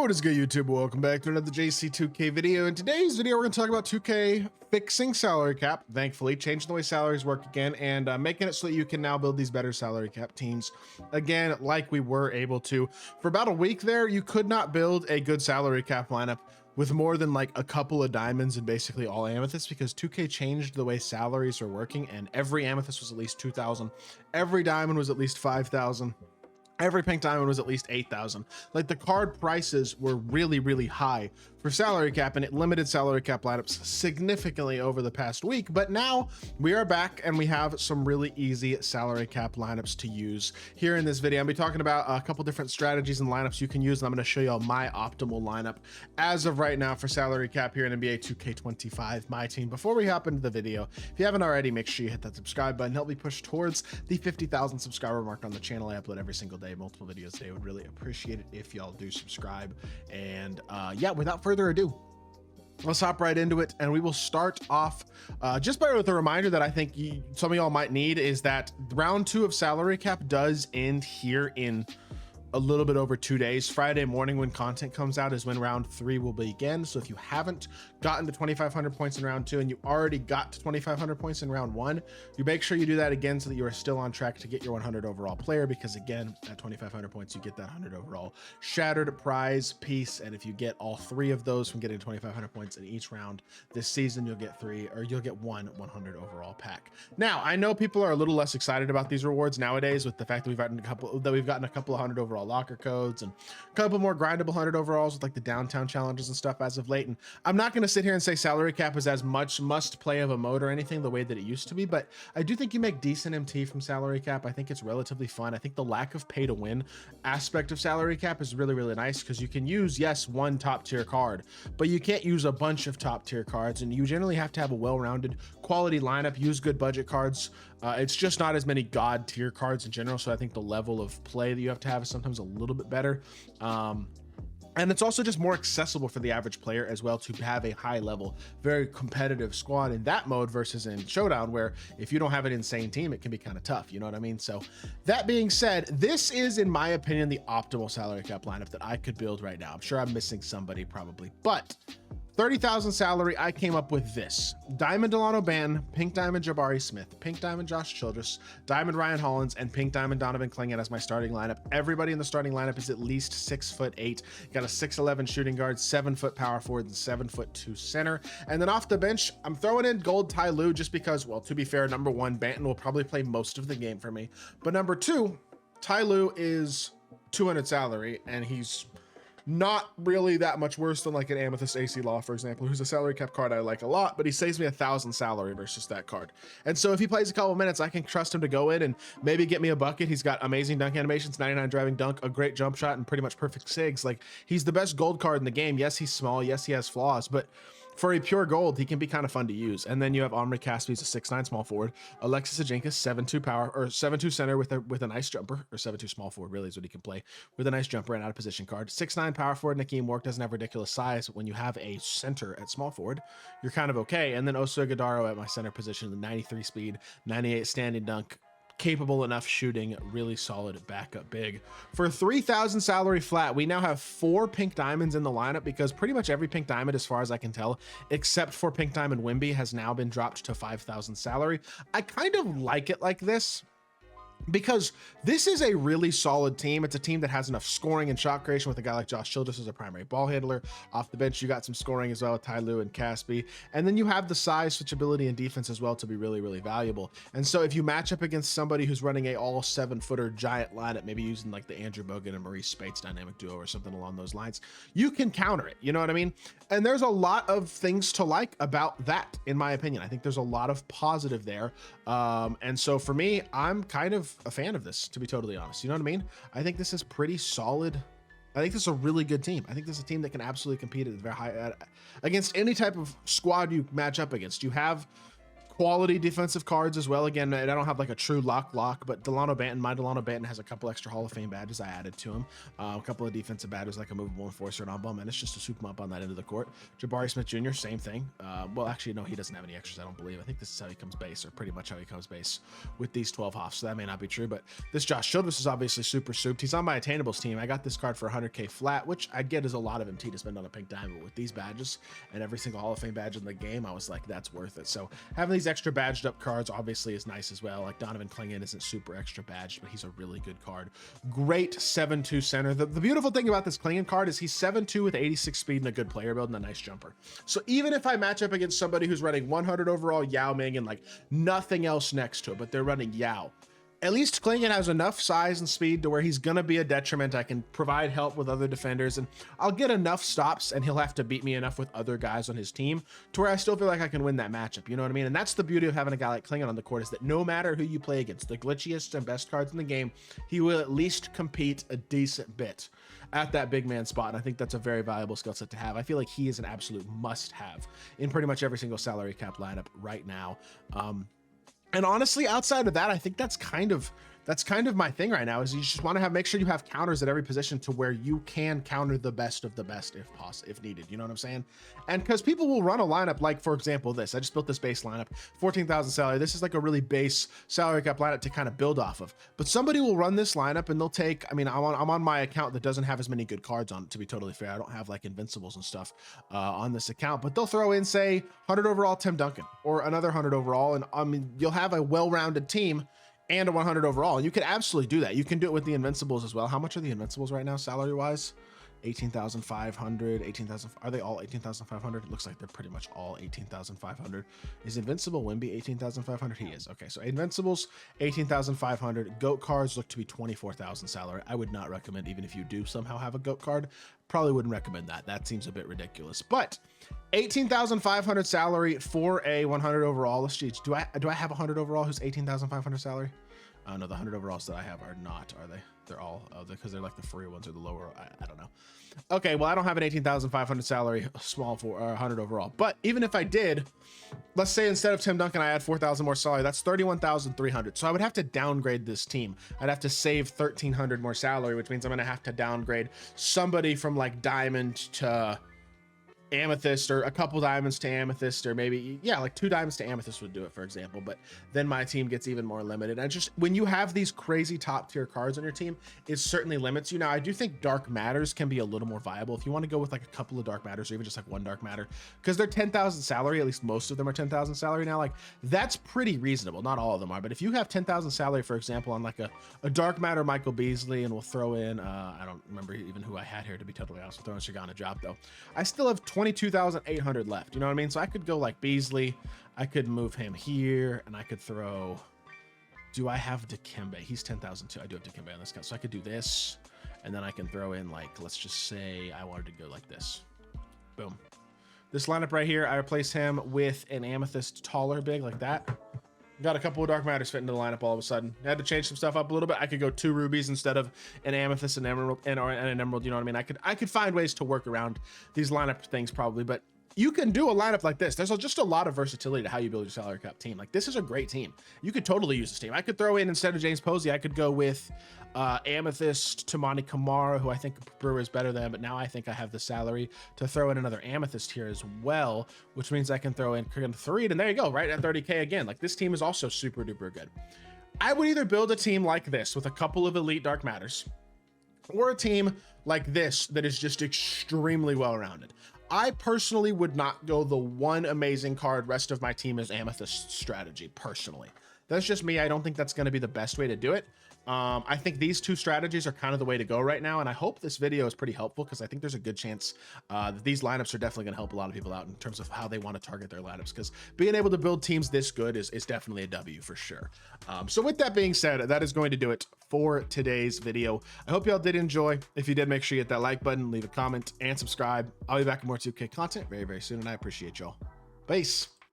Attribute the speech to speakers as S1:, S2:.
S1: What is good, YouTube? Welcome back to another JC2K video. In today's video, we're going to talk about 2K fixing salary cap, thankfully, changing the way salaries work again, and making it so that you can now build these better salary cap teams. Again, like we were able to. For about a week there, you could not build a good salary cap lineup with more than like a couple of diamonds and basically all amethysts, because 2K changed the way salaries are working, and every amethyst was at least 2,000. Every diamond was at least 5,000. Every pink diamond was at least 8,000. Like, the card prices were really, really high for salary cap, and it limited salary cap lineups significantly over the past week. But now we are back and we have some really easy salary cap lineups to use. Here in this video, I'll be talking about a couple different strategies and lineups you can use, and I'm going to show you all my optimal lineup as of right now for salary cap here in NBA 2K25 MyTEAM. Before we hop into the video, if you haven't already, make sure you hit that subscribe button. Help me push towards the 50,000 subscriber mark on the channel. I upload every single day, multiple videos a day. Would really appreciate it if y'all do subscribe. And yeah, without further ado, let's hop right into it, and we will start off just with a reminder that I think some of y'all might need, is that round 2 of salary cap does end here in a little bit over 2 days. Friday morning when content comes out is when round 3 will begin. So if you haven't gotten to 2,500 points in round 2 and you already got to 2,500 points in round 1, you make sure you do that again so that you are still on track to get your 100 overall player, because again, at 2,500 points you get that 100 overall shattered prize piece, and if you get all 3 of those from getting 2,500 points in each round this season, you'll get 1 100 overall pack. Now, I know people are a little less excited about these rewards nowadays with the fact that we've gotten a couple of 100 overall locker codes and a couple more grindable 100 overalls with like the downtown challenges and stuff as of late. And I'm not going to sit here and say salary cap is as much must play of a mode or anything the way that it used to be, but I do think you make decent MT from salary cap. I think it's relatively fun. I think the lack of pay to win aspect of salary cap is really, really nice, because you can use, yes, one top tier card, but you can't use a bunch of top tier cards, and you generally have to have a well-rounded quality lineup, use good budget cards. It's just not as many god tier cards in general, so I think the level of play that you have to have is sometimes a little bit better. And it's also just more accessible for the average player as well to have a high level, very competitive squad in that mode versus in Showdown, where if you don't have an insane team, it can be kind of tough. You know what I mean? So that being said, this is, in my opinion, the optimal salary cap lineup that I could build right now. I'm sure I'm missing somebody probably, but 30,000 salary, I came up with this: Diamond Delano Ban, Pink Diamond Jabari Smith, Pink Diamond Josh Childress, Diamond Ryan Hollins, and Pink Diamond Donovan Clingan as my starting lineup. Everybody in the starting lineup is at least 6'8". Got a 6'11" shooting guard, 7-foot power forward, and 7'2" center. And then off the bench, I'm throwing in gold Ty Lue just because, well, to be fair, number 1, Banton will probably play most of the game for me. But number 2, Ty Lue is 200 salary, and he's not really that much worse than like an Amethyst AC Law, for example, who's a salary cap card I like a lot, but he saves me 1,000 salary versus that card. And so if he plays a couple minutes, I can trust him to go in and maybe get me a bucket. He's got amazing dunk animations, 99 driving dunk, a great jump shot, and pretty much perfect sigs. Like, he's the best gold card in the game. Yes, he's small. Yes, he has flaws, but for a pure gold, he can be kind of fun to use. And then you have Omri Caspi, who's a 6'9" small forward, Alexis Ajinkas, 7'2" power, or 7'2" center with a nice jumper, or 7'2" small forward really is what he can play, with a nice jumper and out of position card. 6'9" power forward, Nakeem Work doesn't have ridiculous size, but when you have a center at small forward, you're kind of okay. And then Oso Gadaro at my center position, the 93 speed, 98 standing dunk, capable enough shooting, really solid backup big. For 3,000 salary flat, we now have 4 pink diamonds in the lineup, because pretty much every pink diamond, as far as I can tell, except for pink diamond Wimby, has now been dropped to 5,000 salary. I kind of like it like this, because this is a really solid team. It's a team that has enough scoring and shot creation with a guy like Josh Childress as a primary ball handler. Off the bench, you got some scoring as well with Ty Lue and Caspi. And then you have the size, switchability, and defense as well to be really, really valuable. And so if you match up against somebody who's running a all 7-footer giant lineup, maybe using like the Andrew Bogut and Maurice Spates dynamic duo or something along those lines, you can counter it. You know what I mean? And there's a lot of things to like about that, in my opinion. I think there's a lot of positive there. And so for me, I'm kind of a fan of this, to be totally honest. You know what I mean? I think this is pretty solid. I think this is a really good team. I think this is a team that can absolutely compete at very high against any type of squad you match up against. You have quality defensive cards as well. Again, I don't have like a true lock, but Delano Banton, my Delano Banton has a couple extra Hall of Fame badges I added to him. A couple of defensive badges like a movable enforcer and on-ball menace just to soup him up on that end of the court. Jabari Smith Jr., same thing. Well, actually, no, he doesn't have any extras, I don't believe. I think this is how he comes base, or pretty much how he comes base with these 12 Hoffs, so that may not be true, but this Josh Childress is obviously super souped. He's on my attainables team. I got this card for 100K flat, which I get is a lot of MT to spend on a pink diamond, but with these badges and every single Hall of Fame badge in the game, I was like, that's worth it. So having these extra badged up cards obviously is nice as well. Like Donovan Clingan isn't super extra badged, but he's a really good card. Great 7-2 center. The beautiful thing about this Clingan card is he's 7-2 with 86 speed and a good player build and a nice jumper. So even if I match up against somebody who's running 100 overall Yao Ming and like nothing else next to it, but they're running Yao, at least Clingan has enough size and speed to where he's going to be a detriment. I can provide help with other defenders and I'll get enough stops and he'll have to beat me enough with other guys on his team to where I still feel like I can win that matchup. You know what I mean? And that's the beauty of having a guy like Clingan on the court, is that no matter who you play against, the glitchiest and best cards in the game, he will at least compete a decent bit at that big man spot. And I think that's a very valuable skill set to have. I feel like he is an absolute must have in pretty much every single salary cap lineup right now. And honestly, outside of that, I think that's kind of my thing right now, is you just want to make sure you have counters at every position to where you can counter the best of the best if possible, if needed. You know what I'm saying? And because people will run a lineup like, for example, this. I just built this base lineup, 14,000 salary. This is like a really base salary cap lineup to kind of build off of. But somebody will run this lineup and they'll take, I mean, I'm on my account that doesn't have as many good cards on it, to be totally fair. I don't have like invincibles and stuff on this account, but they'll throw in, say, 100 overall Tim Duncan or another 100 overall. And I mean, you'll have a well-rounded team and a 100 overall. And you can absolutely do that. You can do it with the invincibles as well. How much are the invincibles right now, salary wise? 18,500, 18,000. Are they all 18,500? It looks like they're pretty much all 18,500. Is Invincible Wimby 18,500? He is. Okay, so Invincibles 18,500. Goat cards look to be 24,000 salary. I would not recommend, even if you do somehow have a goat card, probably wouldn't recommend that. That seems a bit ridiculous. But 18,500 salary for a 100 overall. Let's see. Do I have a 100 overall who's 18,500 salary? No, the 100 overalls that I have are not, are they? They're all, because they're like the free ones or the lower, I don't know. Okay, well, I don't have an 18,500 salary small for 100 overall. But even if I did, let's say instead of Tim Duncan, I add 4,000 more salary, that's 31,300. So I would have to downgrade this team. I'd have to save 1,300 more salary, which means I'm going to have to downgrade somebody from like diamond to amethyst, or a couple diamonds to amethyst, or maybe, yeah, like 2 diamonds to amethyst would do it, for example. But then my team gets even more limited. And just when you have these crazy top tier cards on your team, it certainly limits you. Now, I do think dark matters can be a little more viable if you want to go with like a couple of dark matters, or even just like 1 dark matter, because they're 10,000 salary. At least most of them are 10,000 salary now. Like, that's pretty reasonable. Not all of them are, but if you have 10,000 salary, for example, on like a dark matter Michael Beasley, and we'll throw in I don't remember even who I had here, to be totally honest. We'll throw in Shagana Job though. I still have 22,800 left. You know what I mean? So I could go like Beasley, I could move him here, and I could throw, do I have Dikembe? He's 10,000 too. I do have Dikembe on this guy. So I could do this, and then I can throw in, like, let's just say I wanted to go like this. Boom. This lineup right here, I replace him with an amethyst taller big like that. Got a couple of dark matters fit into the lineup all of a sudden. I had to change some stuff up a little bit. I could go 2 rubies instead of an amethyst and emerald, and an emerald. You know what I mean? I could find ways to work around these lineup things probably, but you can do a lineup like this. There's just a lot of versatility to how you build your salary cap team. Like, this is a great team. You could totally use this team. I could throw in, instead of James Posey, I could go with Amethyst to Monty Kamara, who I think Brewer is better than, but now I think I have the salary to throw in another Amethyst here as well, which means I can throw in Krigan Fareed, and there you go, right at 30K again. Like, this team is also super duper good. I would either build a team like this with a couple of elite dark matters, or a team like this that is just extremely well-rounded. I personally would not go the one amazing card, rest of my team is amethyst strategy, personally. That's just me. I don't think that's going to be the best way to do it. I think these 2 strategies are kind of the way to go right now, and I hope this video is pretty helpful, because I think there's a good chance that these lineups are definitely going to help a lot of people out in terms of how they want to target their lineups, because being able to build teams this good is definitely a W for sure. So with that being said, that is going to do it for today's video. I hope y'all did enjoy. If you did, make sure you hit that like button, leave a comment, and subscribe. I'll be back with more 2K content very, very soon, and I appreciate y'all. Peace.